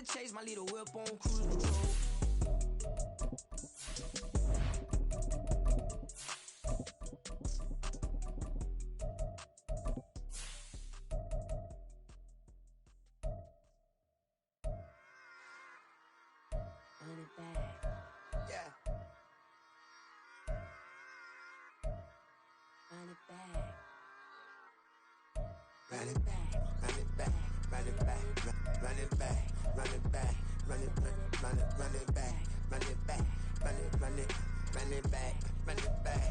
never chase my little whip on cruise control. Run it back. Yeah. Run it back. Run it back. Run it back. Run it back. Run it back. Run it back. Run it back. Run it back. Run it back. Run it back. Run it back.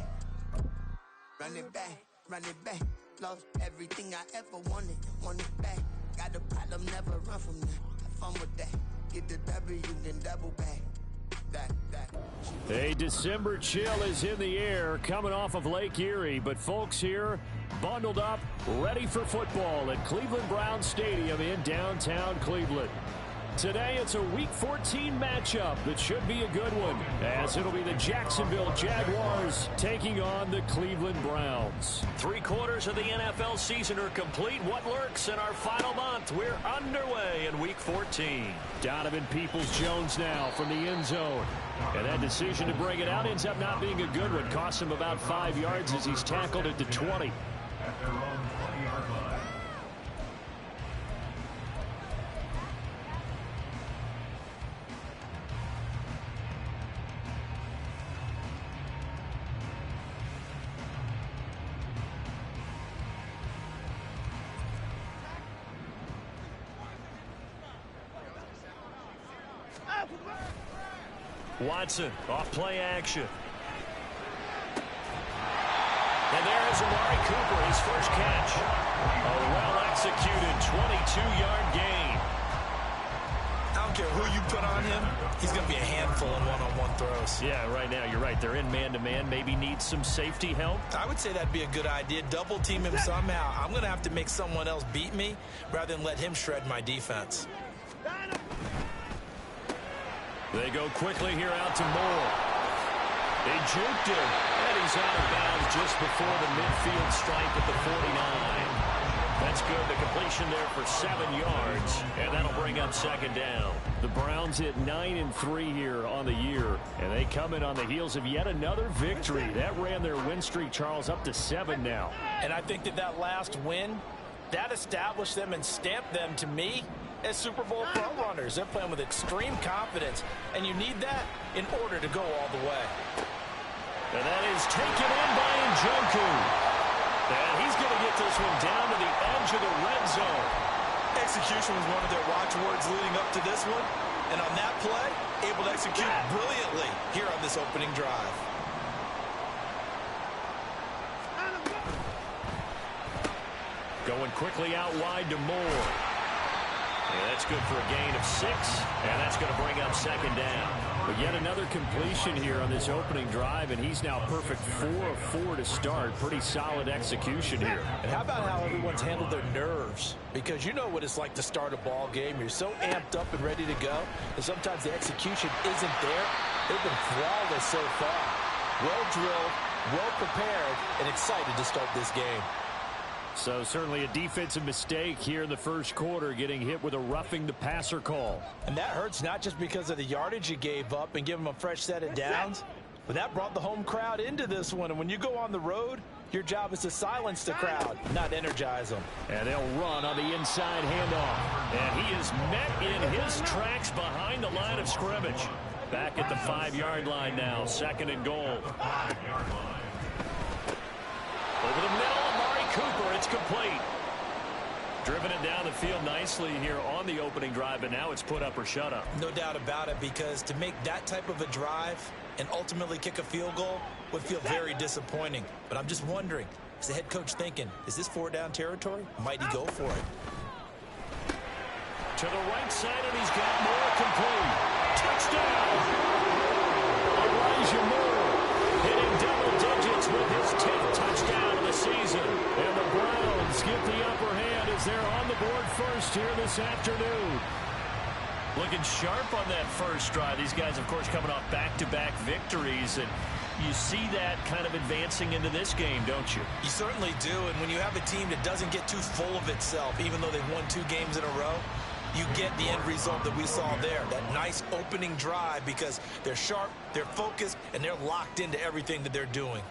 Run it back. Run it back. Lost everything I ever wanted. Want it back. Got a problem, never run from that. Have fun with that. Get the W, then double back. A December chill is in the air coming off of Lake Erie, but folks here bundled up, ready for football at Cleveland Browns Stadium in downtown Cleveland. Today it's a Week 14 matchup that should be a good one, as it'll be the Jacksonville Jaguars taking on the Cleveland Browns. 3/4 of the NFL season are complete. What lurks in our final month? We're underway in Week 14. Donovan Peoples-Jones now from the end zone. And that decision to bring it out ends up not being a good one. Cost him about 5 yards as he's tackled at the 20. At their own 20-yard line. Watson, off play action. And there is Amari Cooper, his first catch. A well-executed 22-yard gain. I don't care who you put on him, he's going to be a handful in one-on-one throws. Yeah, right now, you're right. They're in man-to-man, maybe needs some safety help. I would say that'd be a good idea. Double team him somehow. I'm going to have to make someone else beat me rather than let him shred my defense. They go quickly here out to Moore. They juked him, and he's out of bounds just before the midfield strike at the 49. That's good. The completion there for 7 yards, and that'll bring up second down. The Browns hit 9-3 here on the year, and they come in on the heels of yet another victory. That ran their win streak, Charles, up to 7 now. And I think that last win, that established them and stamped them, to me, as Super Bowl front runners. They're playing with extreme confidence, and you need that in order to go all the way. And that is taken in by Njoku. And he's going to get this one down to the edge of the red zone. Execution was one of their watchwords leading up to this one, and on that play, able to execute brilliantly here on this opening drive. Going quickly out wide to Moore. Yeah, that's good for a gain of 6, and that's going to bring up second down. But yet another completion here on this opening drive, and he's now perfect 4 of 4 to start. Pretty solid execution here. And how about how everyone's handled their nerves? Because you know what it's like to start a ball game. You're so amped up and ready to go, and sometimes the execution isn't there. They've been flawless so far. Well drilled, well prepared, and excited to start this game. So certainly a defensive mistake here in the first quarter, getting hit with a roughing the passer call. And that hurts not just because of the yardage you gave up and give them a fresh set of downs, but that brought the home crowd into this one. And when you go on the road, your job is to silence the crowd, not energize them. And they'll run on the inside handoff. And he is met in his tracks behind the line of scrimmage. Back at the 5-yard line now, 2nd and goal. Over the middle, Amari Cooper, it's complete. Driven it down the field nicely here on the opening drive, and now it's put up or shut up. No doubt about it, because to make that type of a drive and ultimately kick a field goal would feel very disappointing. But I'm just wondering, is the head coach thinking, is this 4-down territory? Might he go for it? To the right side, and he's got Moore complete. Touchdown! Elijah Moore hitting double digits with his 10th touchdown of the season. And the Browns get the upper hand as they're on the board first here this afternoon. Looking sharp on that first drive. These guys, of course, coming off back-to-back victories, and you see that kind of advancing into this game, don't you? You certainly do, and when you have a team that doesn't get too full of itself, even though they've won 2 games in a row, you get the end result that we saw there. That nice opening drive because they're sharp, they're focused, and they're locked into everything that they're doing.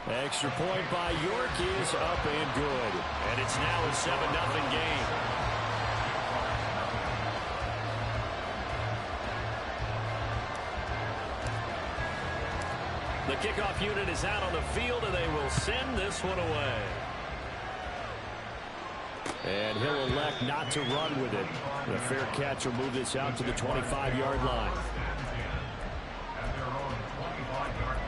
Extra point by York is up and good. And it's now a 7-0 game. The kickoff unit is out on the field, and they will send this one away. And he'll elect not to run with it. The fair catch will move this out to the 25-yard line. At their own 25-yard line.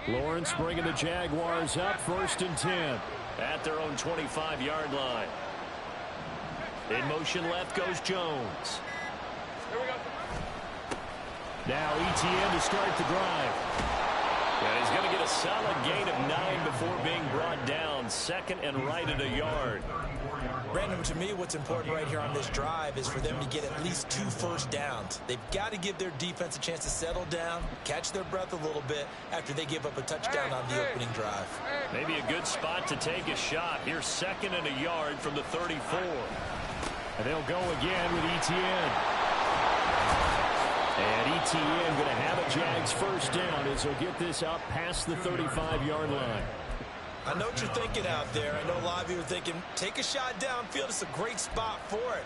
Lawrence bringing the Jaguars up, 1st and 10 at their own 25-yard line. In motion left goes Jones. Now ETN to start the drive. And he's going to get a solid gain of 9 before being brought down. 2nd and right at a yard. Brandon, to me, what's important right here on this drive is for them to get at least 2 first downs. They've got to give their defense a chance to settle down, catch their breath a little bit after they give up a touchdown on the opening drive. Maybe a good spot to take a shot. Here's 2nd and a yard from the 34. And they'll go again with ETN. And ETN going to have a Jags first down as he'll get this out past the 35-yard line. I know what you're thinking out there. I know a lot of you are thinking, take a shot downfield. It's a great spot for it.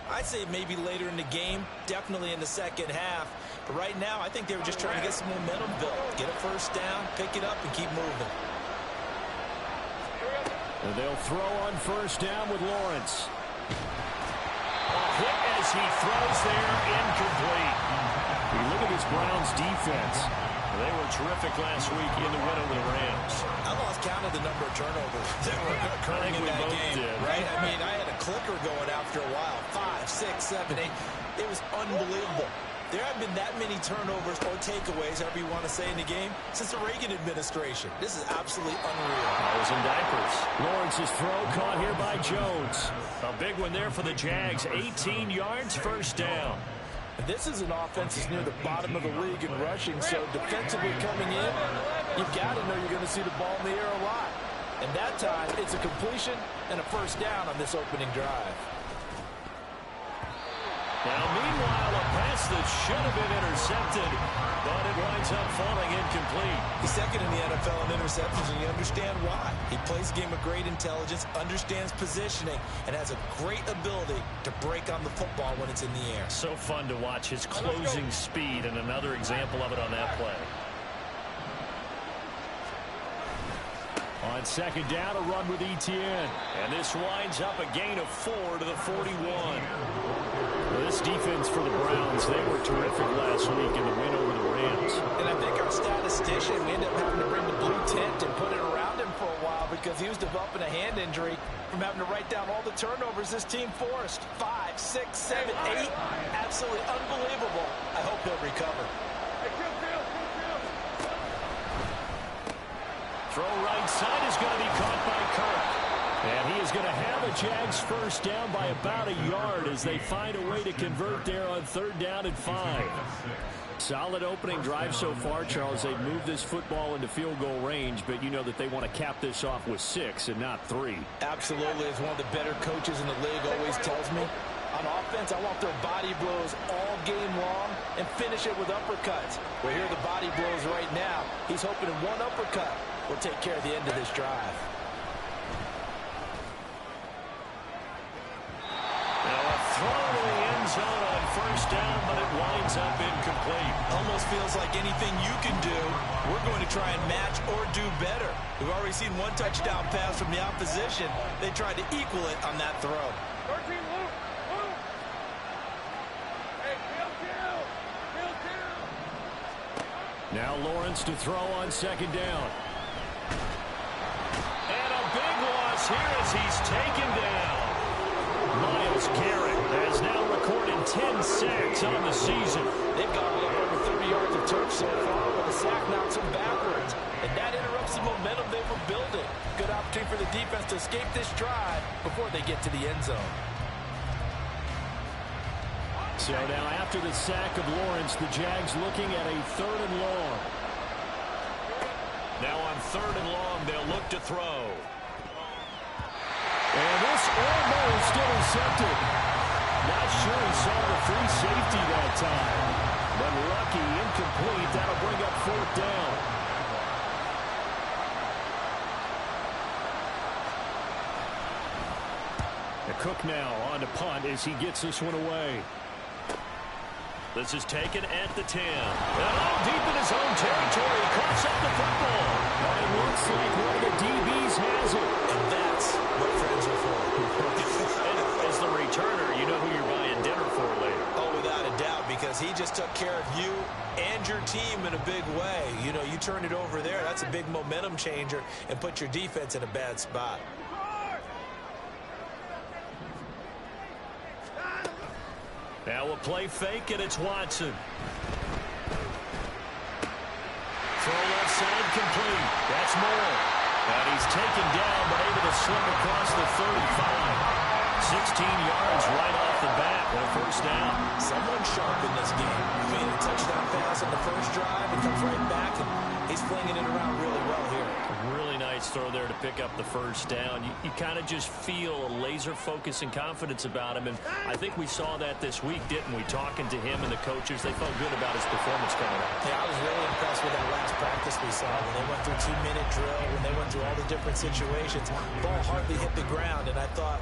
I'd say maybe later in the game, definitely in the second half. But right now, I think they were just trying to get some momentum built. Get a first down, pick it up, and keep moving. And they'll throw on first down with Lawrence. A hit as he throws there, incomplete. We look at this Browns defense. They were terrific last week in the win over the Rams. I lost count of the number of turnovers that were occurring in that game, right? I mean, I had a clicker going after a while. 5, 6, 7, 8. It was unbelievable. There haven't been that many turnovers or takeaways, however you want to say, in the game since the Reagan administration. This is absolutely unreal. I was in diapers. Lawrence's throw caught here by Jones. A big one there for the Jags. 18 yards, first down. This is an offense that's near the bottom of the league in rushing, so defensively coming in, you've got to know you're going to see the ball in the air a lot. And that time, it's a completion and a first down on this opening drive. Now, meanwhile, a pass that should have been intercepted, but it winds up falling incomplete. He's second in the NFL in interceptions, and you understand why. He plays a game of great intelligence, understands positioning, and has a great ability to break on the football when it's in the air. So fun to watch his closing speed, and another example of it on that play. On second down, a run with ETN. And this winds up a gain of 4 to the 41. This defense for the Browns, they were terrific last week in the win over the Rams. And I think our statistician, we ended up having to bring the blue tent and put it around him for a while because he was developing a hand injury from having to write down all the turnovers this team forced. 5, 6, 7, 8. Absolutely unbelievable. I hope he'll recover. Throw right side is going to be caught by Kirk. And he is going to have a Jags first down by about a yard as they find a way to convert there on 3rd down and 5. Solid opening drive so far, Charles. They've moved this football into field goal range, but you know that they want to cap this off with 6 and not 3. Absolutely. As one of the better coaches in the league always tells me, on offense, I want their body blows all game long and finish it with uppercuts. Well, here are the body blows right now. He's hoping in one uppercut will take care of the end of this drive. Now a throw to the end zone on first down, but it winds up incomplete. Almost feels like anything you can do, we're going to try and match or do better. We've already seen one touchdown pass from the opposition. They tried to equal it on that throw. 13, Luke. Hey, Now Lawrence to throw on second down. And a big loss here as he's taken down. Myles Garrett has now recorded 10 sacks on the season. They've got a little over 30 yards of turf so far, but the sack knocks them backwards. And that interrupts the momentum they were building. Good opportunity for the defense to escape this drive before they get to the end zone. So now after the sack of Lawrence, the Jags looking at a 3rd and long. Now on 3rd and long, they'll look to throw. And this almost intercepted. Not sure he saw the free safety that time. But lucky, incomplete. That'll bring up 4th down. The Cook now on to punt as he gets this one away. This is taken at the 10. And all deep in his own territory. He coughs up the football. But it looks like one of the DBs has it. And that's what friends are for. As the returner, you know who you're buying dinner for later. Oh, without a doubt, because he just took care of you and your team in a big way. You know, you turn it over there, that's a big momentum changer, and put your defense in a bad spot. Now a play fake, and it's Watson. Throw left side complete. That's Moore. And he's taken down, but able to slip across the 35. 16 yards right off the bat with a 1st down. Someone sharp in this game. He made a touchdown pass on the first drive and comes right back, and he's flinging it around really well here. Really nice throw there to pick up the 1st down. You kind of just feel a laser focus and confidence about him, and I think we saw that this week, didn't we? Talking to him and the coaches, they felt good about his performance coming up. Yeah, I was really impressed with that last practice we saw when they went through 2-minute drill, when they went through all the different situations. Ball hardly hit the ground, and I thought,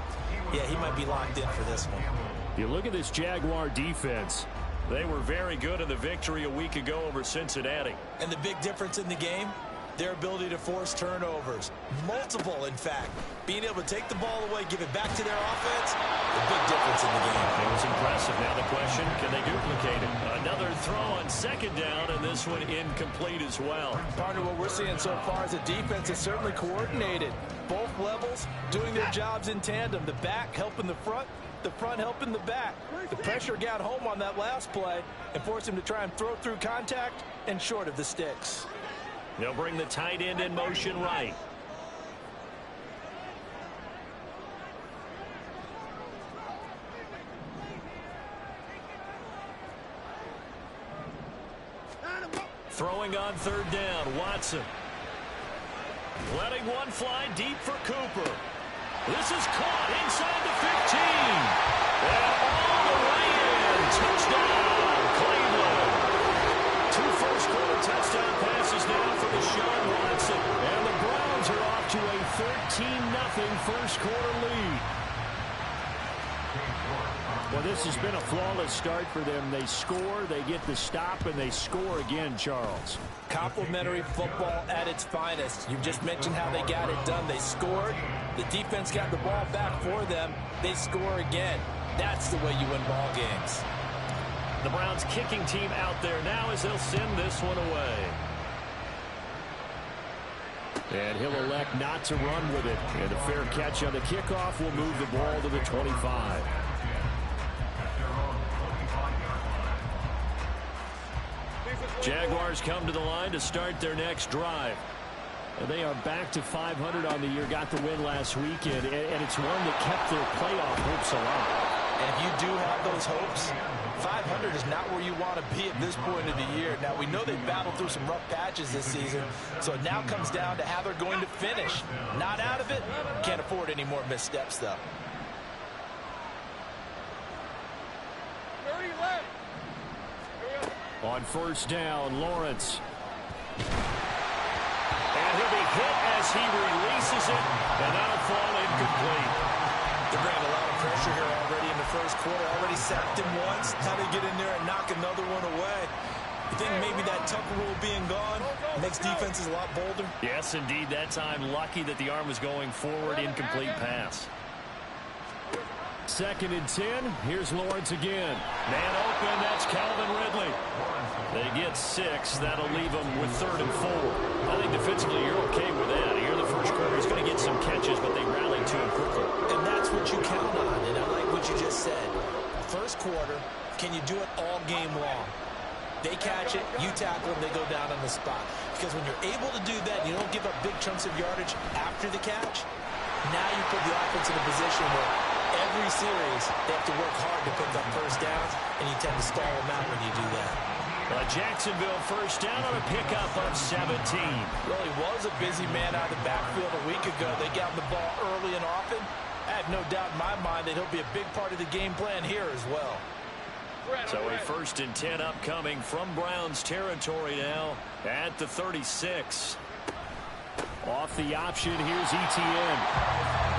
yeah, he might be locked in for this one. You look at this Jaguar defense. They were very good in the victory a week ago over Cincinnati. And the big difference in the game, their ability to force turnovers. Multiple, in fact. Being able to take the ball away, give it back to their offense, a big difference in the game. It was impressive. Now the question, can they duplicate it? Another throw on 2nd down, and this one incomplete as well. Partner, what we're seeing so far is the defense is certainly coordinated. Both levels doing their jobs in tandem. The back helping the front helping the back. The pressure got home on that last play and forced him to try and throw through contact and short of the sticks. They'll bring the tight end in motion right. Throwing on 3rd down, Watson. Letting one fly deep for Cooper. This is caught inside the 15. And all the way in. Touchdown, Cleveland. 2 first-quarter touchdown passes now for Deshaun Watson. And the Browns are off to a 13-0 first-quarter lead. Well, this has been a flawless start for them. They score, they get the stop, and they score again, Charles. Complimentary football at its finest. You've just mentioned how they got it done. They scored. The defense got the ball back for them. They score again. That's the way you win ball games. The Browns kicking team out there now as they'll send this one away. And he'll elect not to run with it. And a fair catch on the kickoff will move the ball to the 25. Jaguars come to the line to start their next drive. And they are back to 500 on the year, got the win last weekend, and it's one that kept their playoff hopes alive. And if you do have those hopes, 500 is not where you want to be at this point of the year. Now, we know they've battled through some rough patches this season, so it now comes down to how they're going to finish. Not out of it, can't afford any more missteps, though. On 1st down, Lawrence. And he'll be hit as he releases it, and that'll fall incomplete. They're bringing a lot of pressure here already in the first quarter. Already sacked him once. Now they get in there and knock another one away. You think maybe that Tucker rule being gone makes defenses a lot bolder? Yes, indeed. That time, lucky that the arm was going forward. Incomplete pass. 2nd and 10. Here's Lawrence again. Man open. That's Calvin Ridley. They get 6. That'll leave them with 3rd and 4. I think defensively you're okay with that. Here in the first quarter, he's going to get some catches, but they rallied to him quickly. And that's what you count on, and I like what you just said. quarter. Can you do it all game long? They catch it, you tackle them, they go down on the spot. Because when you're able to do that, you don't give up big chunks of yardage after the catch, now you put the offense in a position where every series they have to work hard to pick up first downs, and you tend to stall them out when you do that. Jacksonville first down on a pickup of 17. Really was a busy man out of the backfield a week ago. They got the ball early and often. I have no doubt in my mind that he'll be a big part of the game plan here as well. So a 1st and 10 upcoming from Browns territory now at the 36. Off the option, here's ETN.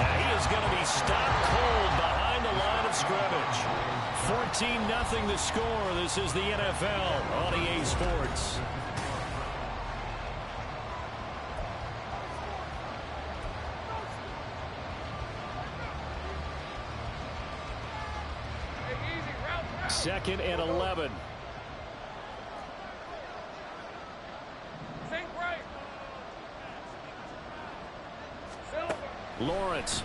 Now he is going to be stopped cold behind the line of scrimmage. 14-0 the score. This is the NFL on EA Sports. Second and 11. Lawrence.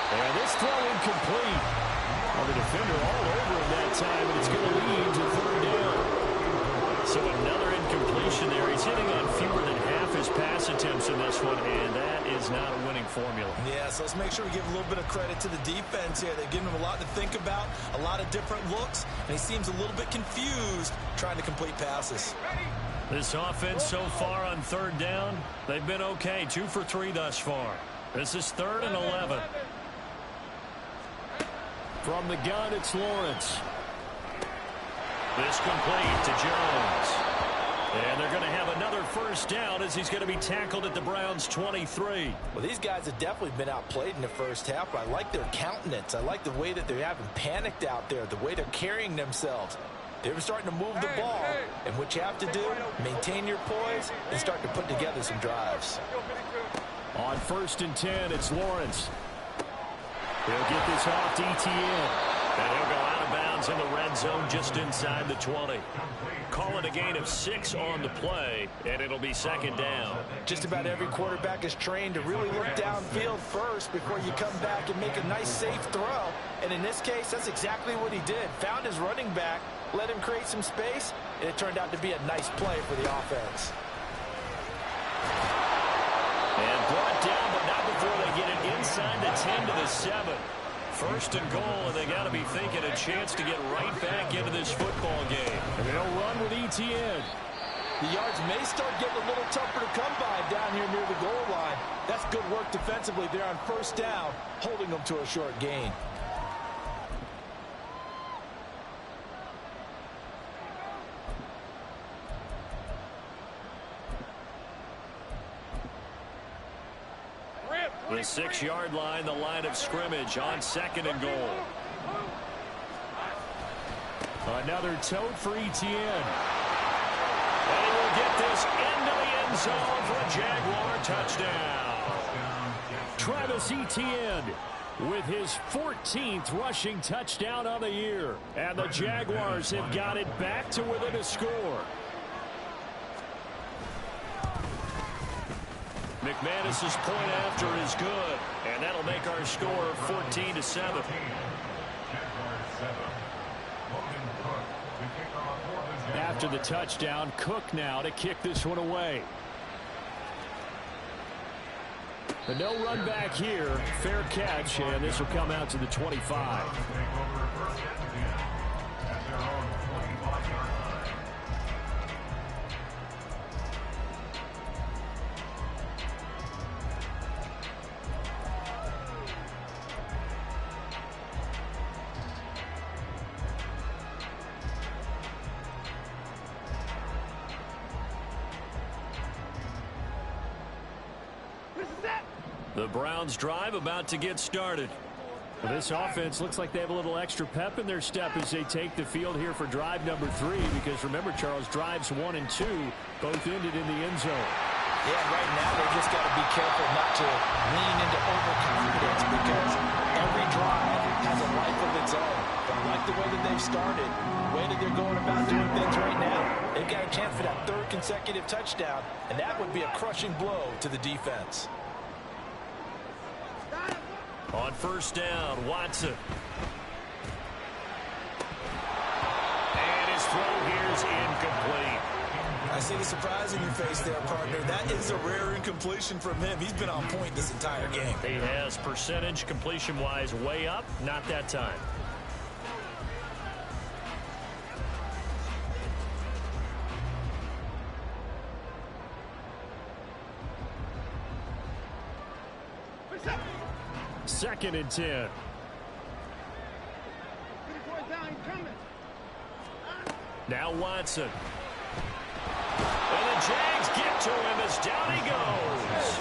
And this throw incomplete. Well, the defender all over him that time, and it's going to lead to 3rd down. So another incompletion there. He's hitting on fewer than half his pass attempts in this one, and that is not a winning formula. Yeah, so let's make sure we give a little bit of credit to the defense here. They've given him a lot to think about, a lot of different looks, and he seems a little bit confused trying to complete passes. This offense so far on 3rd down, they've been okay. 2 for 3 thus far. This is 3rd and 11. From the gun, it's Lawrence. This complete to Jones. And they're going to have another first down as he's going to be tackled at the Browns' 23. Well, these guys have definitely been outplayed in the first half, but I like their countenance. I like the way that they haven't panicked out there, the way they're carrying themselves. They're starting to move the ball, and what you have to do, maintain your poise and start to put together some drives. On 1st and 10, it's Lawrence. He'll get this off to ETN, and he'll go out of bounds in the red zone just inside the 20. Call it a gain of 6 on the play, and it'll be 2nd down. Just about every quarterback is trained to really look downfield first before you come back and make a nice, safe throw. And in this case, that's exactly what he did. Found his running back, let him create some space, and it turned out to be a nice play for the offense. And brought down, but not before they get it inside the 10 to the 7. 1st and goal, and they got to be thinking a chance to get right back into this football game. And they'll run with ETN. The yards may start getting a little tougher to come by down here near the goal line. That's good work defensively there on 1st down, holding them to a short gain. The 6-yard line, the line of scrimmage on 2nd and goal. Another tote for ETN. And he will get this into the end zone for a Jaguar touchdown. Travis Etienne with his 14th rushing touchdown of the year. And the Jaguars have got it back to within a score. McManus's point after is good, and that'll make our score 14-7. After the touchdown, Cook now to kick this one away. The no run back here, fair catch, and this will come out to the 25. The Browns drive about to get started. Well, this offense looks like they have a little extra pep in their step as they take the field here for drive number 3, because remember, Charles, drives 1 and 2 both ended in the end zone. Yeah, right now they just got to be careful not to lean into overconfidence, because every drive has a life of its own. But I like the way that they've started, the way that they're going about doing things right now. They've got a chance for that 3rd consecutive touchdown, and that would be a crushing blow to the defense. On first down, Watson. And his throw here is incomplete. I see the surprise in your face there, partner. That is a rare incompletion from him. He's been on point this entire game. He has percentage completion-wise way up, not that time. Second and 10. Now Watson. And the Jags get to him as down he goes.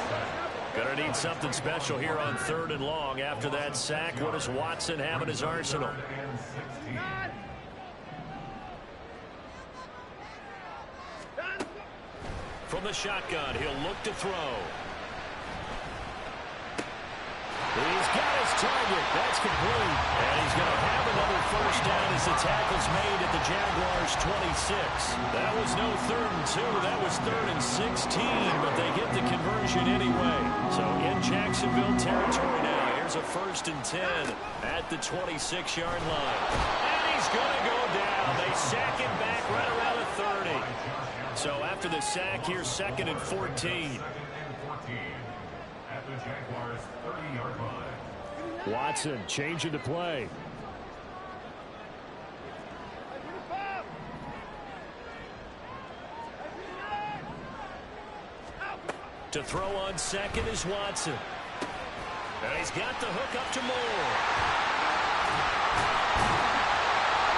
Gonna need something special here on 3rd and long. After that sack, what does Watson have in his arsenal? From the shotgun, he'll look to throw. He's got his target. That's complete. And he's going to have another first down as the tackle's made at the Jaguars' 26. That was no 3rd and 2. That was 3rd and 16. But they get the conversion anyway. So in Jacksonville territory now. Here's a 1st and 10 at the 26-yard line. And he's going to go down. They sack him back right around the 30. So after the sack, here's 2nd and 14. At the Jaguars' 30-yard line. Watson changing to play. To throw on second is Watson. And he's got the hook up to Moore.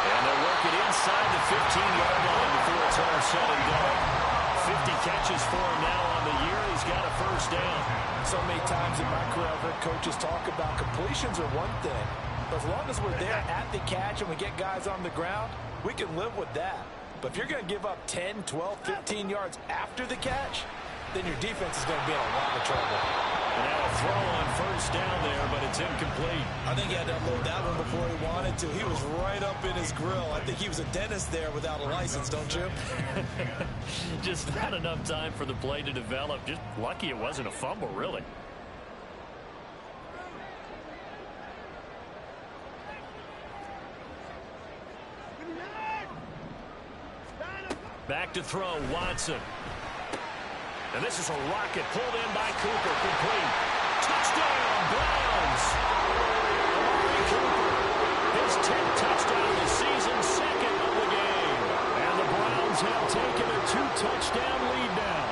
And they'll work it inside the 15-yard line before it's all said and done. 50 catches for him now on the year. He's got a first down. So many times in my career I've heard coaches talk about completions are one thing. But as long as we're there at the catch and we get guys on the ground, we can live with that. But if you're going to give up 10, 12, 15 yards after the catch, then your defense is going to be in a lot of trouble. And now a throw on first down there, but it's incomplete. I think he had to unload that one before he wanted to. He was right up in his grill. I think he was a dentist there without a license, don't you? Just not enough time for the play to develop. Just lucky it wasn't a fumble, really. Back to throw, Watson. And this is a rocket pulled in by Cooper. Complete. Touchdown, Browns. Amari Cooper. His 10th touchdown of the season, 2nd of the game. And the Browns have taken a 2-touchdown lead now.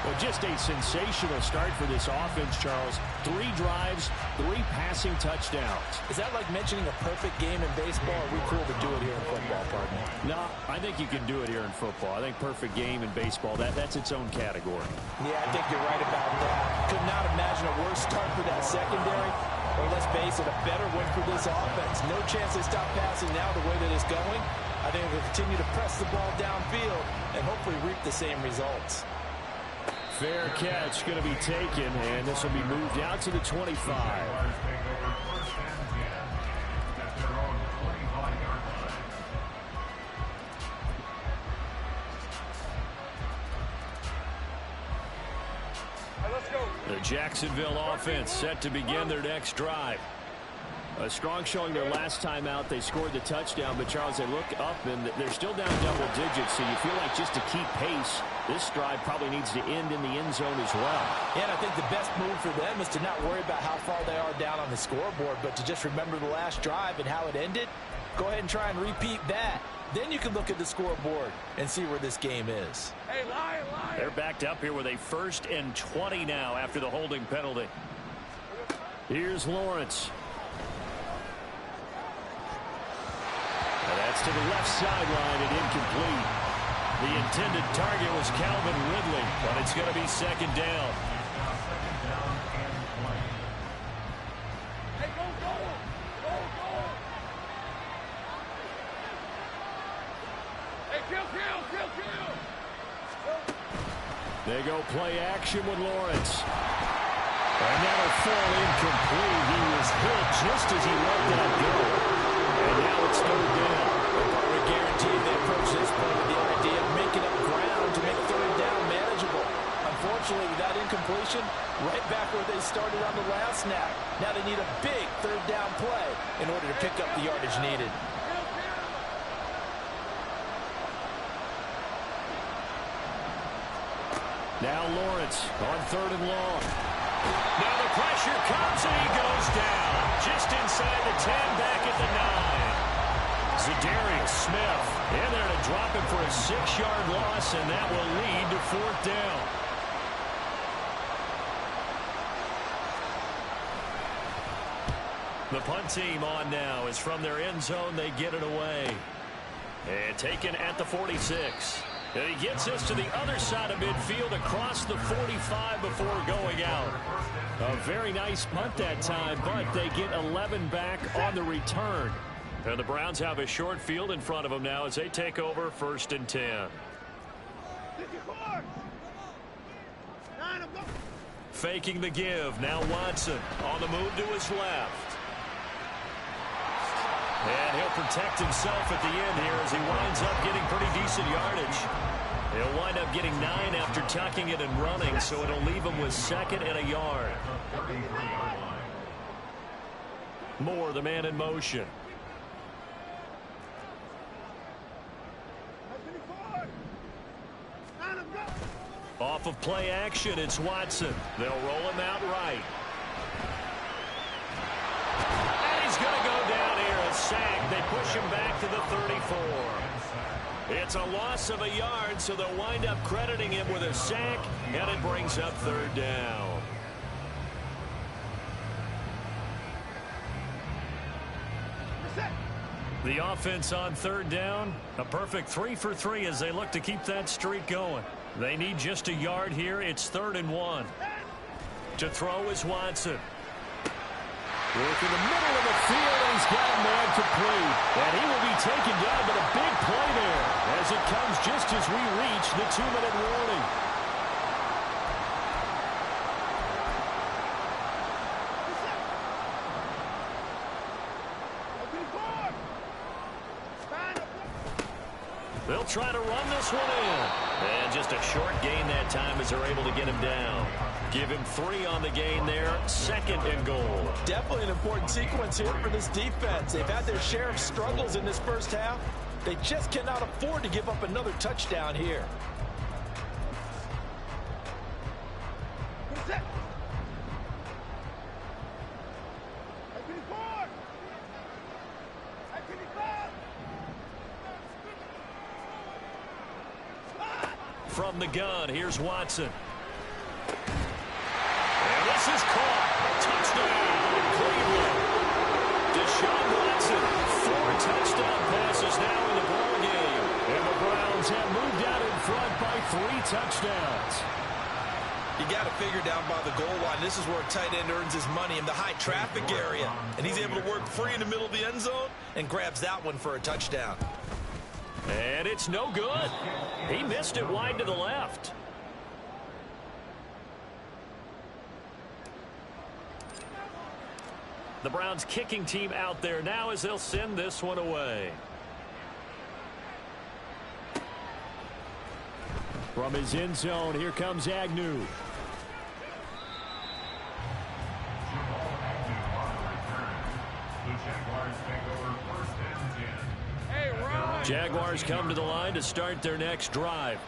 Well, just a sensational start for this offense, Charles. 3 drives, 3 passing touchdowns. Is that like mentioning a perfect game in baseball? Or are we cool to do it here in football, partner? No, I think you can do it here in football. I think perfect game in baseball, that's its own category. Yeah, I think you're right about that. Could not imagine a worse start for that secondary. Or let's face it, a better win for this offense. No chance they stop passing now the way that it's going. I think they'll continue to press the ball downfield and hopefully reap the same results. Fair catch going to be taken, and this will be moved out to the 25. Jaguars take over 1st and 10 at their own 25-yard line. The Jacksonville offense set to begin their next drive. A strong showing their last time out. They scored the touchdown, but Charles, they look up and they're still down double digits, so you feel like just to keep pace, this drive probably needs to end in the end zone as well. Yeah, and I think the best move for them is to not worry about how far they are down on the scoreboard, but to just remember the last drive and how it ended. Go ahead and try and repeat that. Then you can look at the scoreboard and see where this game is. Hey, lion. They're backed up here with a 1st and 20 now after the holding penalty. Here's Lawrence. And that's to the left sideline and incomplete. The intended target was Calvin Ridley, but it's going to be 2nd down. Hey, go. Hey, kill. They go play action with Lawrence. And that'll fall incomplete. He was hit just as he let that go. And now it's 3rd down. We guarantee they approach this play with the idea of making up ground to make 3rd down manageable. Unfortunately, unfortunately, with that incompletion, right back where they started on the last snap. Now they need a big third down play in order to pick up the yardage needed. Now Lawrence on 3rd and long. Now the pressure comes and he goes down. Just inside the 10, back at the 9. Zadarius Smith in there to drop him for a 6-yard loss, and that will lead to 4th down. The punt team on now is from their end zone. They get it away. And taken at the 46. And he gets us to the other side of midfield across the 45 before going out. A very nice punt that time, but they get 11 back on the return. And the Browns have a short field in front of them now as they take over 1st and 10. Faking the give. Now Watson on the move to his left. And he'll protect himself at the end here as he winds up getting pretty decent yardage. He'll wind up getting 9 after tucking it and running, so it'll leave him with 2nd and a yard. Moore, the man in motion. Off of play action, it's Watson. They'll roll him out right. And he's going to go down here, a sack. They push him back to the 34. It's a loss of a yard, so they'll wind up crediting him with a sack, and it brings up 3rd down. The offense on 3rd down, a perfect 3 for 3 as they look to keep that streak going. They need just a yard here. It's 3rd and 1. To throw is Watson. Working the middle of the field, and he's got a man complete. And he will be taken down, but a big play there as it comes just as we reach the 2-minute warning. They'll try to run this one in. And just a short gain that time as they're able to get him down. Give him 3 on the gain there. 2nd and goal. Definitely an important sequence here for this defense. They've had their share of struggles in this first half. They just cannot afford to give up another touchdown here. From the gun, here's Watson. And this is caught. Touchdown, Cleveland. Deshaun Watson, 4 touchdown passes now in the ballgame. And the Browns have moved out in front by 3 touchdowns. You got to figure down by the goal line. This is where a tight end earns his money in the high traffic area. And he's able to work free in the middle of the end zone and grabs that one for a touchdown. And it's no good. He missed it wide to the left. The Browns kicking team out there now as they'll send this one away. From his end zone, here comes Agnew. Jaguars come to the line to start their next drive.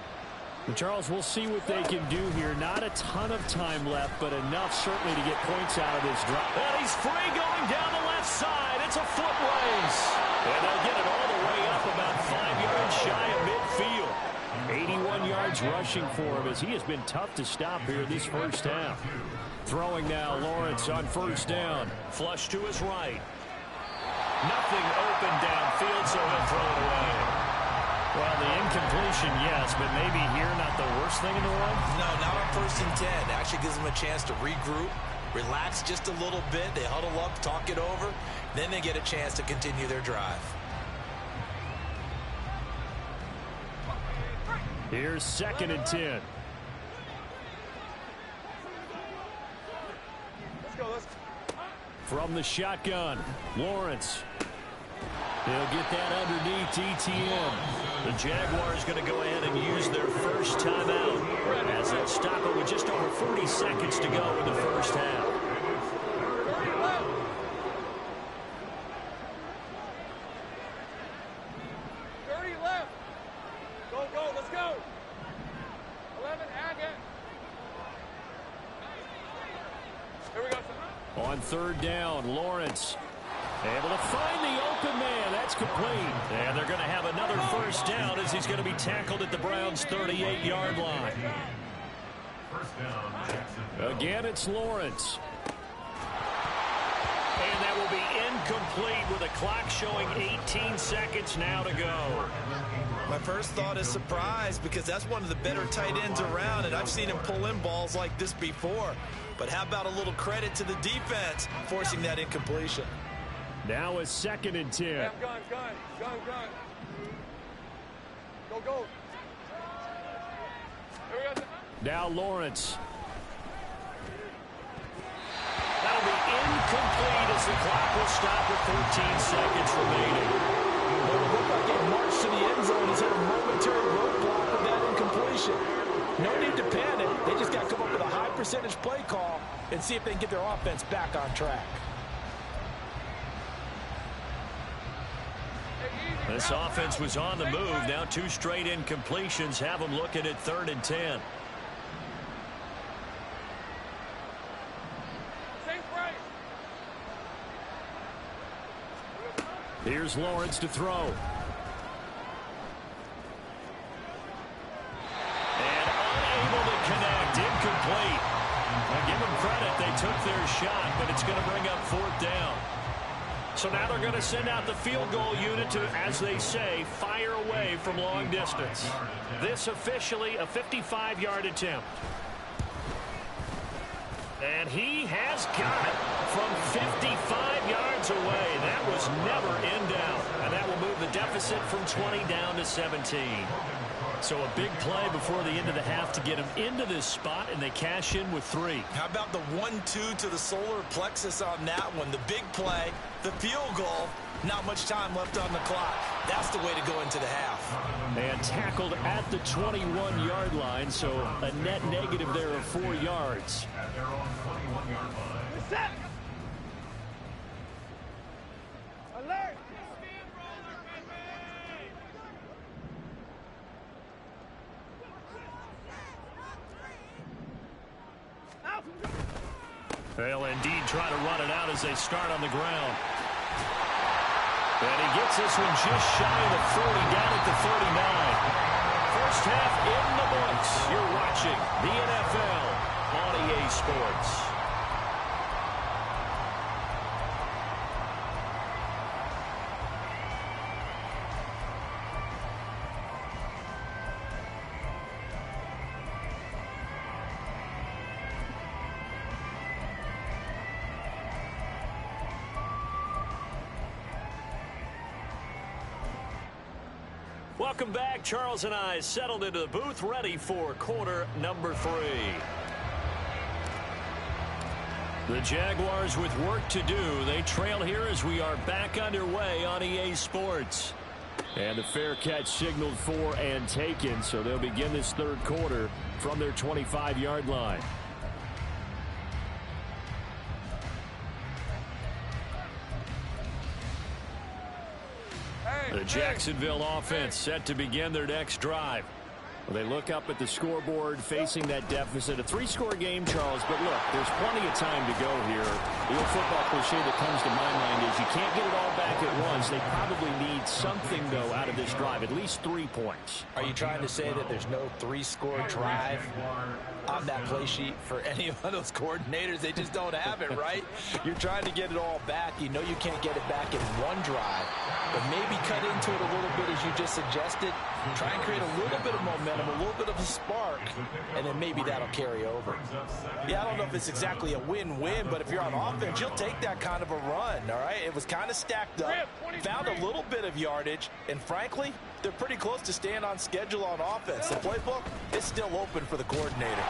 And Charles, we'll see what they can do here. Not a ton of time left, but enough certainly to get points out of this drive. And he's free going down the left side. It's a foot race. And they'll get it all the way up about 5 yards shy of midfield. 81 yards rushing for him as he has been tough to stop here this first half. Throwing now, Lawrence on 1st down. Flush to his right. Nothing open downfield, so he'll throw it away. Well, the incompletion, yes, but maybe here not the worst thing in the world? No, not on 1st and 10. It actually gives them a chance to regroup, relax just a little bit. They huddle up, talk it over. Then they get a chance to continue their drive. Here's 2nd and 10. From the shotgun, Lawrence. He'll get that underneath ETN. The Jaguars going to go ahead and use their first timeout as they'll stop it with just over 40 seconds to go in the first half. 30 left. 30 left. Go, go, let's go. 11, Agate. Here we go, son. On third down, Lawrence able to find the open man. That's complete. And they're going to have another first down as he's going to be tackled at the Browns' 38-yard line. First down, Jacksonville. Again, it's Lawrence. And that will be incomplete with a clock showing 18 seconds now to go. My first thought is surprise because that's one of the better tight ends around, and I've seen him pull in balls like this before. But how about a little credit to the defense forcing that incompletion? Now a 2nd and 10. Gun. Go, go. Here we go, son. Now Lawrence. That'll be incomplete as the clock will stop with 13 seconds remaining. Well, it looked like they marched to the end zone. He's had a momentary roadblock with that incompletion. No need to panic. They just got to come up with a high percentage play call and see if they can get their offense back on track. This offense was on the move. Now 2 straight incompletions have them looking at 3rd and 10. Here's Lawrence to throw. And unable to connect. Incomplete. Now give them credit. They took their shot, but it's going to bring up 4th down. So now they're going to send out the field goal unit to, as they say, fire away from long distance. This officially a 55-yard attempt. And he has got it from 55 yards away. That was never in doubt. And that will move the deficit from 20 down to 17. So a big play before the end of the half to get him into this spot, and they cash in with 3. How about the 1-2 to the solar plexus on that one? The big play, the field goal, not much time left on the clock. That's the way to go into the half. And tackled at the 21-yard line, so a net negative there of 4 yards. At their own 21-yard line. Set. Alert. They'll indeed try to run it out as they start on the ground. And he gets this one just shy of the 40, down at the 39. First half in the books. You're watching the NFL on EA Sports. Welcome back. Charles and I settled into the booth, ready for quarter number 3. The Jaguars with work to do. They trail here as we are back underway on EA Sports. And the fair catch signaled for and taken, so they'll begin this 3rd quarter from their 25-yard line. The Jacksonville offense set to begin their next drive. Well, they look up at the scoreboard facing that deficit. A 3-score game, Charles, but look, there's plenty of time to go here. The old football cliche that comes to my mind is you can't get it all back at once. They probably need something, though, out of this drive, at least 3 points. Are you trying to say that there's no 3-score drive on that play sheet for any of those coordinators? They just don't have it, right? You're trying to get it all back. You know you can't get it back in one drive, but maybe cut into it a little bit as you just suggested. Try and create a little bit of momentum, a little bit of a spark, and then maybe that'll carry over. Yeah, I don't know if it's exactly a win-win, but if you're on offense, you'll take that kind of a run, all right? It was kind of stacked up, found a little bit of yardage, and frankly, they're pretty close to staying on schedule on offense. The playbook is still open for the coordinator.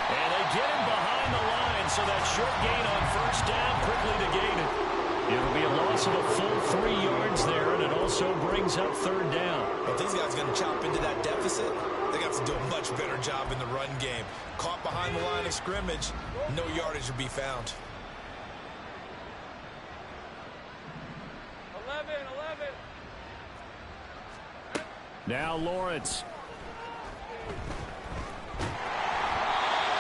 And they get him behind the line, so that short gain on first down quickly negated. It'll be a loss of a full 3 yards there, and it also brings up 3rd down. If these guys are going to chop into that deficit, they got to do a much better job in the run game. Caught behind the line of scrimmage, no yardage to be found. 11. Now Lawrence.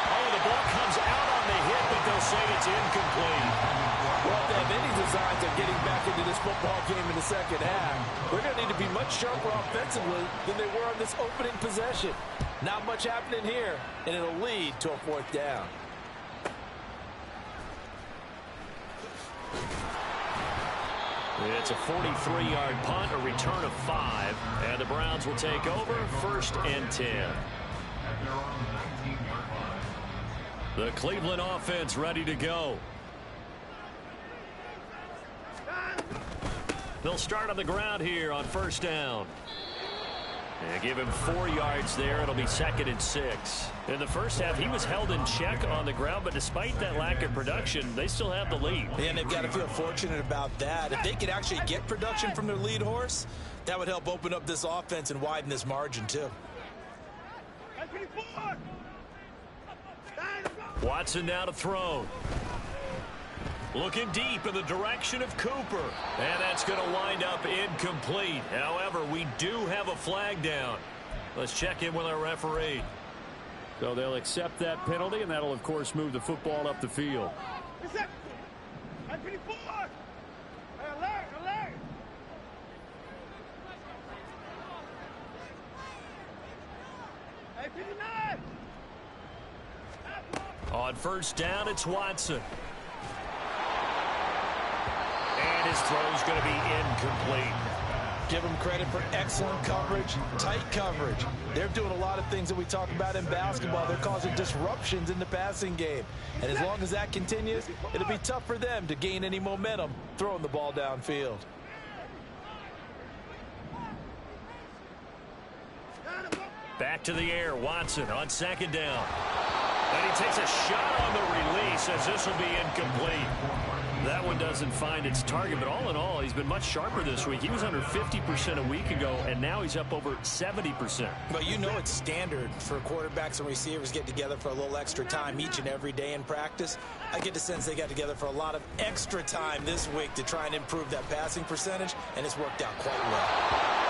Oh, the ball comes out on the hit, but they'll say it's incomplete. Well, if they have any designs of getting back into this football game in the second half, they're going to need to be much sharper offensively than they were on this opening possession. Not much happening here, and it'll lead to a 4th down. It's a 43-yard punt, a return of 5, and the Browns will take over 1st and 10. And they're on the 19-yard line. The Cleveland offense ready to go. They'll start on the ground here on 1st down. And give him 4 yards there. It'll be 2nd and 6. In the first half, he was held in check on the ground, but despite that lack of production, they still have the lead. And they've got to feel fortunate about that. If they could actually get production from their lead horse, that would help open up this offense and widen this margin, too. Watson now to throw. Looking deep in the direction of Cooper. And that's going to wind up incomplete. However, we do have a flag down. Let's check in with our referee. So they'll accept that penalty, and that'll, of course, move the football up the field. On 1st down, it's Watson. And his throw's going to be incomplete. Give them credit for excellent coverage, tight coverage. They're doing a lot of things that we talk about in basketball. They're causing disruptions in the passing game. And as long as that continues, it'll be tough for them to gain any momentum throwing the ball downfield. Back to the air, Watson on 2nd down. And he takes a shot on the release as this will be incomplete. That one doesn't find its target, but all in all, he's been much sharper this week. He was under 50% a week ago, and now he's up over 70%. But you know it's standard for quarterbacks and receivers get together for a little extra time each and every day in practice. I get the sense they got together for a lot of extra time this week to try and improve that passing percentage, and it's worked out quite well.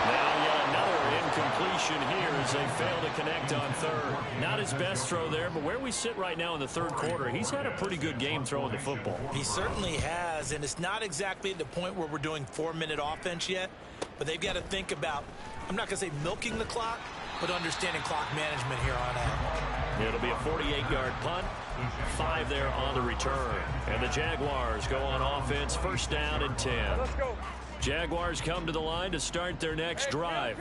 Now yet another incompletion here as they fail to connect on 3rd. Not his best throw there, but where we sit right now in the 3rd quarter, he's had a pretty good game throwing the football. He certainly has, and it's not exactly at the point where we're doing 4-minute offense yet, but they've got to think about, I'm not going to say milking the clock, but understanding clock management here on out. It'll be a 48-yard punt, 5 there on the return. And the Jaguars go on offense, 1st down and 10. Let's go. Jaguars come to the line to start their next drive.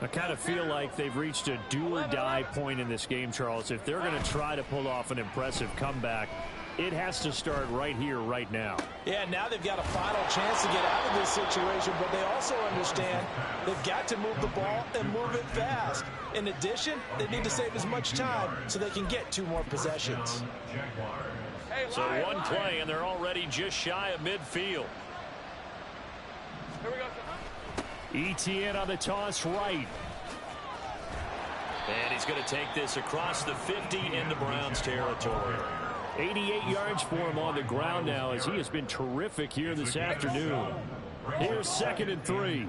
I kind of feel like they've reached a do-or-die point in this game, Charles. If they're going to try to pull off an impressive comeback, it has to start right here, right now. Yeah, now they've got a final chance to get out of this situation, but they also understand they've got to move the ball and move it fast. In addition, they need to save as much time so they can get 2 more possessions. So one play, and they're already just shy of midfield. Here we go. Etienne on the toss right. And he's going to take this across the 50 into Browns territory. 88 yards for him on the ground now as he has been terrific here this afternoon. Here's 2nd and 3.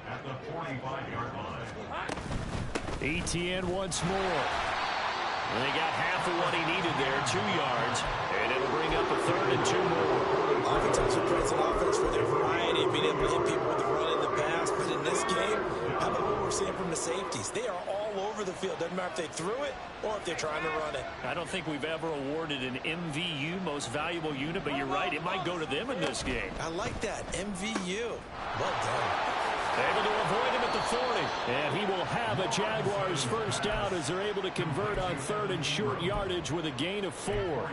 At the 45-yard line. Etienne once more. And they got half of what he needed there, 2 yards. And it'll bring up a 3rd and 2 more. Oftentimes we praise an offense for their variety of being able to hit people with the run in the pass, but in this game, how about what we're seeing from the safeties? They are all over the field. Doesn't matter if they threw it or if they're trying to run it. I don't think we've ever awarded an MVU, most valuable unit, but you're right, it might go to them in this game. I like that. MVU. Well done. Able to avoid him at the 40. And he will have a Jaguars 1st down as they're able to convert on 3rd and short yardage with a gain of 4.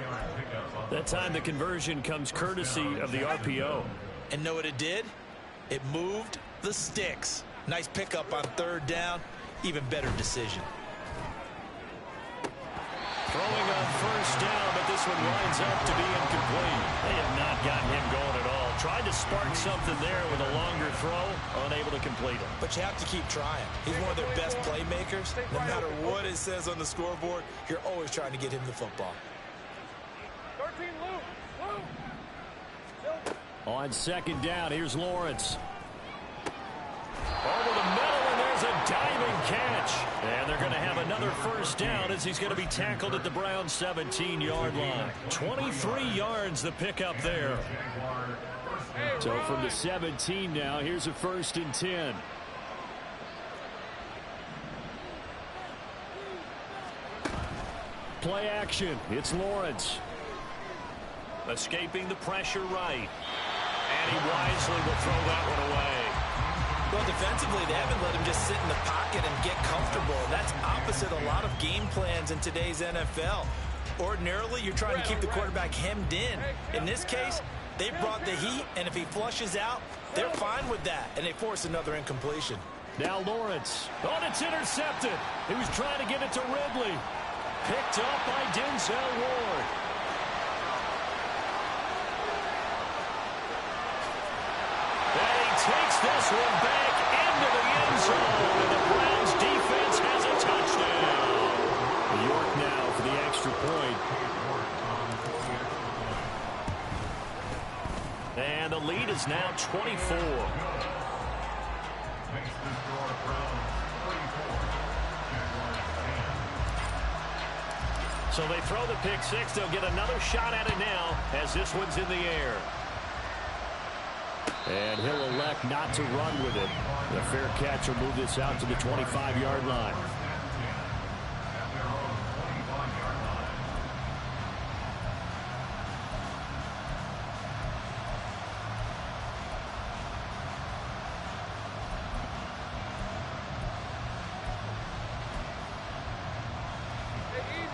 That time the conversion comes courtesy of the RPO. And know what it did? It moved the sticks. Nice pickup on 3rd down. Even better decision. Throwing on first down, but this one winds up to be incomplete. They have not gotten him going at all. Tried to spark something there with a longer throw, unable to complete it. But you have to keep trying. He's one of their best playmakers. No matter what it says on the scoreboard, you're always trying to get him the football. 13, Luke. On second down, here's Lawrence. Over the middle, and there's a diving catch. And they're going to have another first down as he's going to be tackled at the Browns' 17-yard line. 23 yards the pickup there. So from the 17 now, here's a 1st and 10. Play action. It's Lawrence. Escaping the pressure right. And he wisely will throw that one away. Well, defensively, they haven't let him just sit in the pocket and get comfortable. That's opposite a lot of game plans in today's NFL. Ordinarily, you're trying to keep the quarterback hemmed in. In this case, they brought the heat, and if he flushes out, they're fine with that, and they force another incompletion. Now Lawrence. Oh, and it's intercepted. He was trying to get it to Ridley. Picked up by Denzel Ward. And he takes this one back into the end zone, and the Browns defense has a touchdown. York now for the extra point. And the lead is now 24. So they throw the pick six. They'll get another shot at it now as this one's in the air. And he'll elect not to run with it. The fair catch will move this out to the 25-yard line.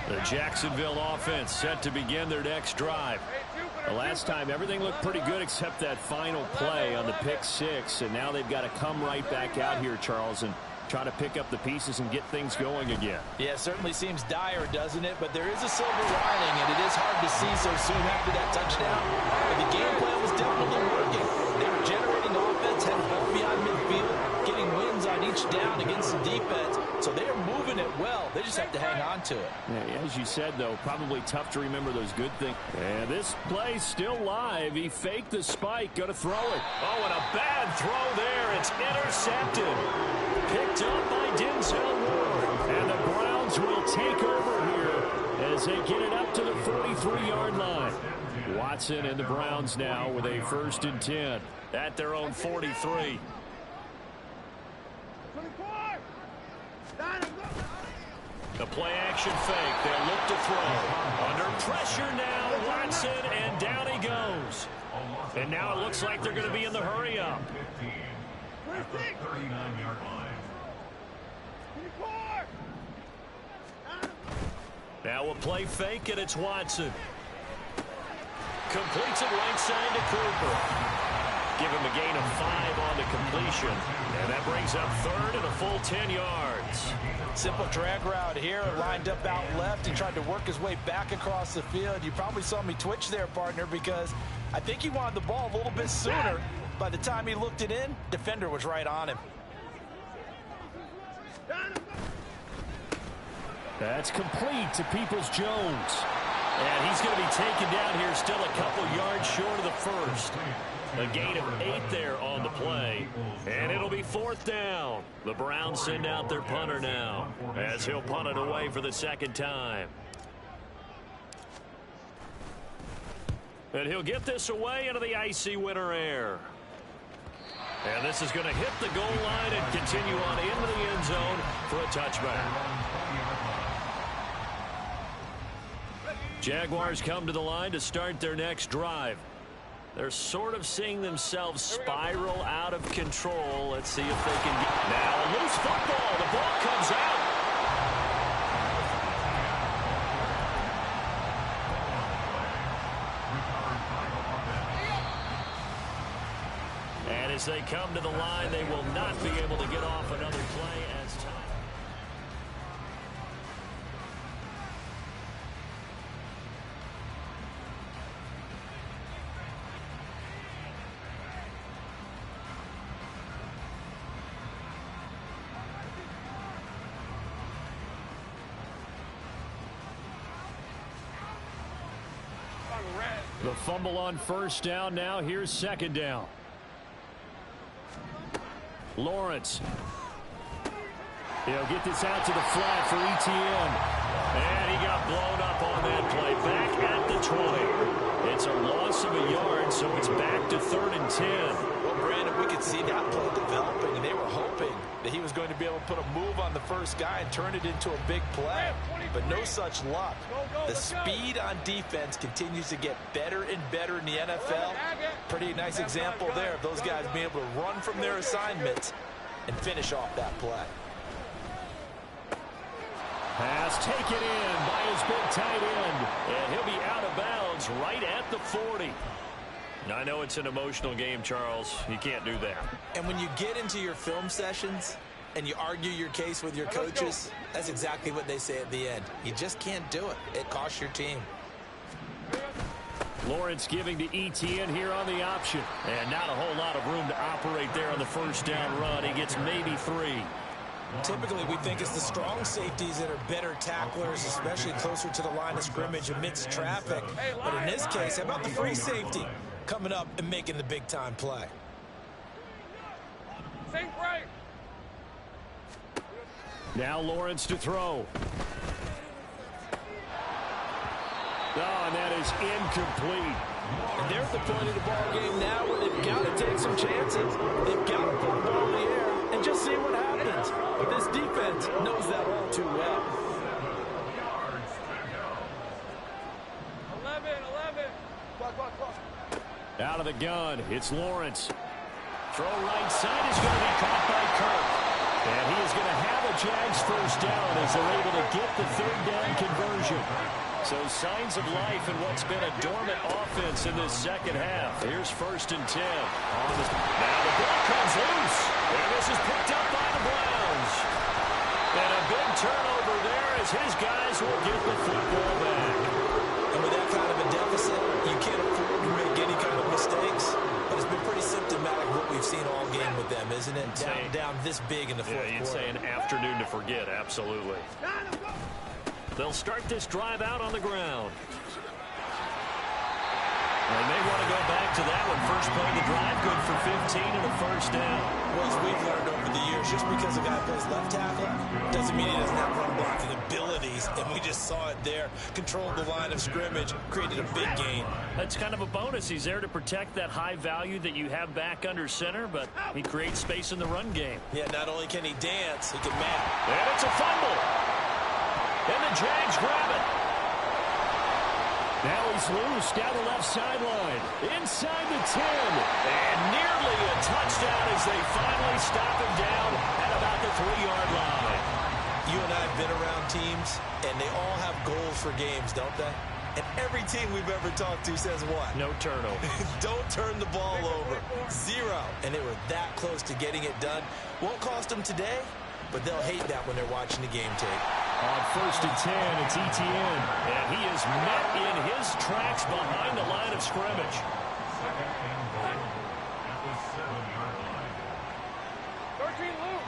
The Jacksonville offense set to begin their next drive. The last time, everything looked pretty good except that final play on the pick six, and now they've got to come right back out here, Charles, and try to pick up the pieces and get things going again. Yeah, it certainly seems dire, doesn't it? But there is a silver lining, and it is hard to see so soon after that touchdown. But the game plan was definitely working. They were generating offense, heading up beyond midfield, getting wins on each down against the defense. So they are moving it well. They just have to hang on to it. Yeah, as you said, though, probably tough to remember those good things. And this play's still live. He faked the spike. Going to throw it. Oh, and a bad throw there. It's intercepted. Picked up by Denzel Ward. And the Browns will take over here as they get it up to the 43-yard line. Watson and the Browns now with a 1st and 10 at their own 43. The play-action fake. They'll look to throw. Under pressure now, Watson, and down he goes. And now it looks like they're going to be in the hurry-up. 39-yard line. Now a play fake, and it's Watson. Completes it right side to Cooper. Give him a gain of 5 on the completion. And that brings up 3rd and a full 10 yards. Simple drag route here, lined up out left. He tried to work his way back across the field. You probably saw me twitch there, partner, because I think he wanted the ball a little bit sooner. By the time he looked it in, defender was right on him. That's complete to Peoples-Jones. And he's going to be taken down here still a couple yards short of the first. A gain of 8 there on the play. And it'll be 4th down. The Browns send out their punter now as he'll punt it away for the 2nd time. And he'll get this away into the icy winter air. And this is going to hit the goal line and continue on into the end zone for a touchback. Jaguars come to the line to start their next drive. They're sort of seeing themselves spiral out of control. Let's see if they can get... Now a loose football. The ball comes out. And as they come to the line, they will not be able to get off another play as time. The fumble on first down. Now here's second down. Lawrence. He'll get this out to the flat for ETN. And he got blown up on that play. Back at the 20. It's a loss of a yard, so it's back to 3rd and 10. Well, Brandon, we could see that play developing, and they were hoping that he was going to be able to put a move on the first guy and turn it into a big play. But no such luck. The speed on defense continues to get better and better in the NFL. Pretty nice example there of those guys being able to run from their assignments and finish off that play. Pass taken in by his big tight end, and he'll be out of bounds right at the 40. I know it's an emotional game, Charles. You can't do that. And when you get into your film sessions and you argue your case with your coaches, that's exactly what they say at the end. You just can't do it. It costs your team. Lawrence giving to ETN here on the option. And not a whole lot of room to operate there on the first down run. He gets maybe 3. Typically, we think it's the strong safeties that are better tacklers, especially closer to the line of scrimmage amidst traffic. But in this case, how about the free safety coming up and making the big-time play? Sink right. Now Lawrence to throw. Oh, and that is incomplete. And they're at the point of the ball game now where they've got to take some chances. They've got to put the ball in the air and just see what happens. But this defense knows that all too well. 11. Out of the gun, it's Lawrence. Throw right side is going to be caught by Kirk. And he is going to have a Jags first down as they're able to get the 3rd down conversion. So signs of life in what's been a dormant offense in this second half. Here's 1st and 10. Now the ball comes loose. And this is picked up by the Browns. And a big turnover there as his guys will get the football back. And with that kind of a deficit, you can't afford to make any kind of mistakes. But it's been pretty symptomatic of what we've seen all game with them, isn't it? Down this big in the fourth quarter. You'd say an afternoon to forget, absolutely. They'll start this drive out on the ground. They may want to go back to that one. First play of the drive, good for 15 and a first down. Well, as we've learned over the years, just because a guy plays left tackle doesn't mean he doesn't have run blocking abilities. And we just saw it there. Controlled the line of scrimmage, created a big gain. That's kind of a bonus. He's there to protect that high value that you have back under center, but he creates space in the run game. Yeah, not only can he dance, he can map. And it's a fumble. And the Jags grab it. Now he's loose down the left sideline. Inside the 10. And nearly a touchdown as they finally stop him down at about the 3-yard line. You and I have been around teams, and they all have goals for games, don't they? And every team we've ever talked to says what? No turnover. Don't turn the ball over. 0. And they were that close to getting it done. Won't cost them today, but they'll hate that when they're watching the game tape. On 1st and 10, it's ETN. And he is met in his tracks behind the line of scrimmage. 13 loose.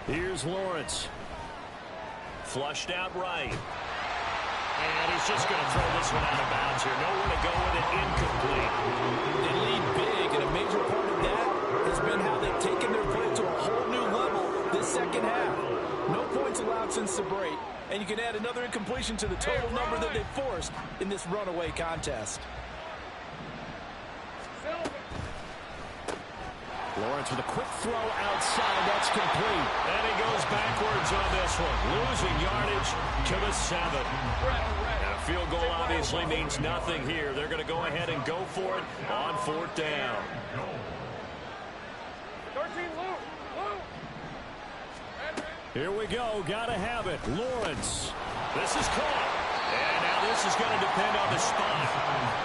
Here's Lawrence. Flushed out right. And he's just going to throw this one out of bounds here. Nowhere to go with it. Incomplete. They lead big, and a major part of that has been how they've taken their play to a whole new level this second half. No points allowed since the break, and you can add another incompletion to the total number that they forced in this runaway contest. Lawrence with a quick throw outside. That's complete. And he goes backwards on this one. Losing yardage to the 7. And a field goal obviously means nothing here. They're going to go ahead and go for it on 4th down. 13 loose. Here we go. Got to have it. Lawrence. This is caught. And now this is going to depend on the spot.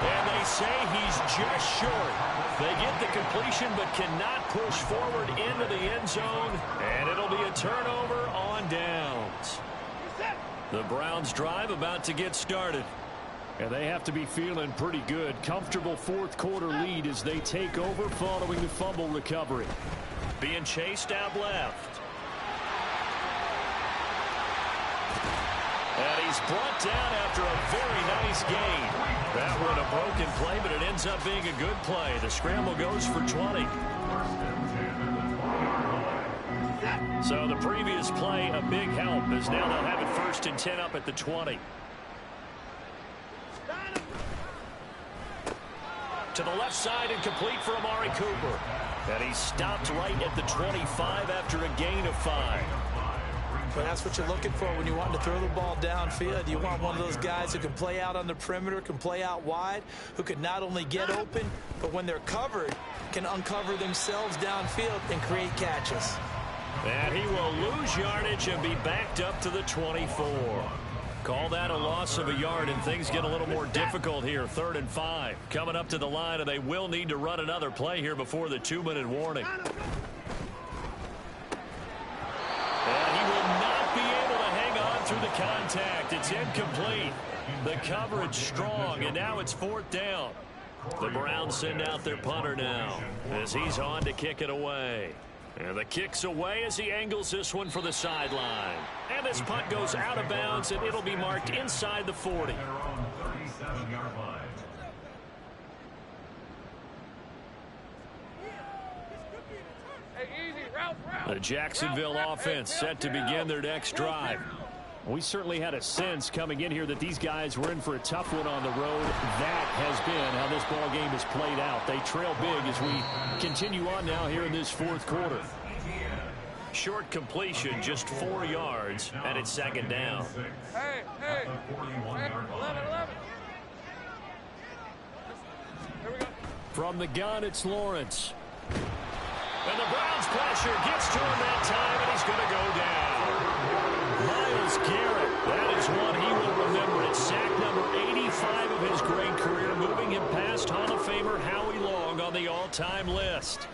And they say he's just short. They get the completion but cannot push forward into the end zone. And it'll be a turnover on downs. The Browns drive about to get started. And they have to be feeling pretty good. Comfortable fourth quarter lead as they take over following the fumble recovery. Being chased out left. And he's brought down after a very nice gain. That one a broken play, but it ends up being a good play. The scramble goes for 20. So the previous play, a big help, as now they'll have it 1st and 10 up at the 20. To the left side and complete for Amari Cooper. And he stopped right at the 25 after a gain of 5. Well, that's what you're looking for when you want to throw the ball downfield. You want one of those guys who can play out on the perimeter, can play out wide, who can not only get open, but when they're covered, can uncover themselves downfield and create catches. And he will lose yardage and be backed up to the 24. Call that a loss of a yard, and things get a little more difficult here. 3rd and 5. Coming up to the line, and they will need to run another play here before the 2-minute warning. And he will not be able to hang on through the contact. It's incomplete. The coverage strong, and now it's 4th down. The Browns send out their punter now as he's on to kick it away. And the kick's away as he angles this one for the sideline. And this punt goes out of bounds, and it'll be marked inside the 40. The Jacksonville offense set to begin their next drive. We certainly had a sense coming in here that these guys were in for a tough one on the road. That has been how this ball game has played out. They trail big as we continue on now here in this 4th quarter. Short completion, just 4 yards, and it's 2nd down. Hey, 11. Here we go. From the gun, it's Lawrence. And the Browns pressure gets to him that time, and he's going to go down. Myles Garrett, that is one he will remember. It's sack number 85 of his great career, moving him past Hall of Famer Howie Long on the all-time list.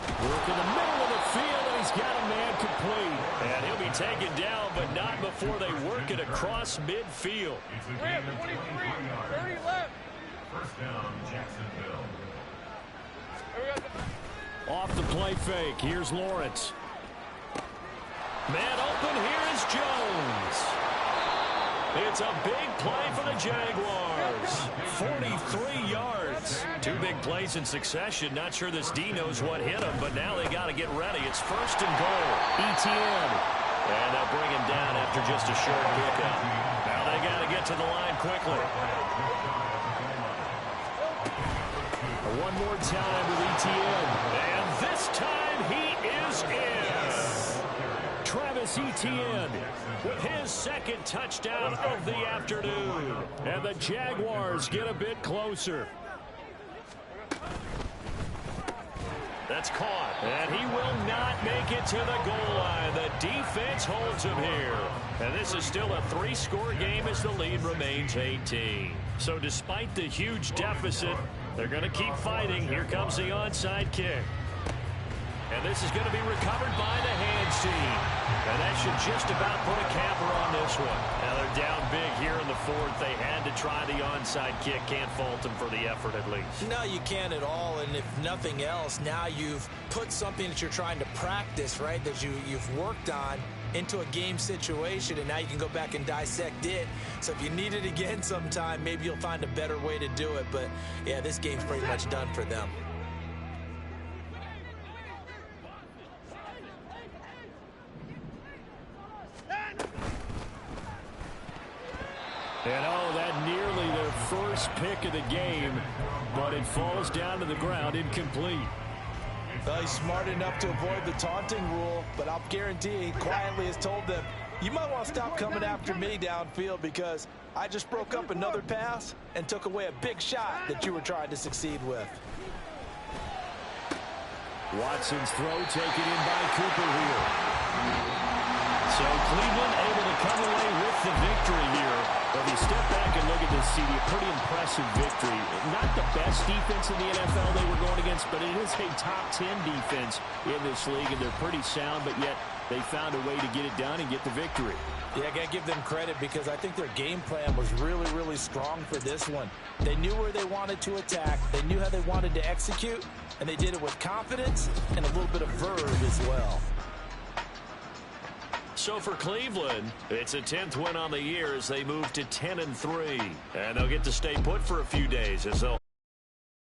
Work in the middle of the field, and he's got a man complete. And he'll be taken down, but not before they work it across midfield. 23, 30 left. 1st down, Jacksonville. Off the play fake, here's Lawrence. Man open, here is Jones. It's a big play for the Jaguars. 43 yards. 2 big plays in succession. Not sure this D knows what hit him, but now they got to get ready. It's 1st and goal. ETN. And they'll bring him down after just a short pickup. Now they got to get to the line quickly. One more time with ETN. And this time he is in. Travis Etienne with his 2nd touchdown of the afternoon. And the Jaguars get a bit closer. That's caught. And he will not make it to the goal line. The defense holds him here. And this is still a 3-score game as the lead remains 18. So despite the huge deficit, they're going to keep fighting. Here comes the onside kick. And this is going to be recovered by the hands team. And that should just about put a capper on this one. Now they're down big here in the 4th. They had to try the onside kick. Can't fault them for the effort at least. No, you can't at all. And if nothing else, now you've put something that you're trying to practice, right, that you've worked on into a game situation, and now you can go back and dissect it. So if you need it again sometime, maybe you'll find a better way to do it. But, yeah, this game's pretty much done for them. And, that nearly their first pick of the game, but it falls down to the ground incomplete. Well, he's smart enough to avoid the taunting rule, but I'll guarantee he quietly has told them, you might want to stop coming after me downfield because I just broke up another pass and took away a big shot that you were trying to succeed with. Watson's throw taken in by Cooper here. So Cleveland able to come away with the victory here. But if you step back and look at this, CD, a pretty impressive victory. Not the best defense in the NFL they were going against, but it is a top 10 defense in this league, and they're pretty sound, but yet they found a way to get it done and get the victory. Yeah, I got to give them credit because I think their game plan was really, really strong for this one. They knew where they wanted to attack. They knew how they wanted to execute, and they did it with confidence and a little bit of verve as well. So for Cleveland, it's a 10th win on the year as they move to 10-3. And they'll get to stay put for a few days as they'll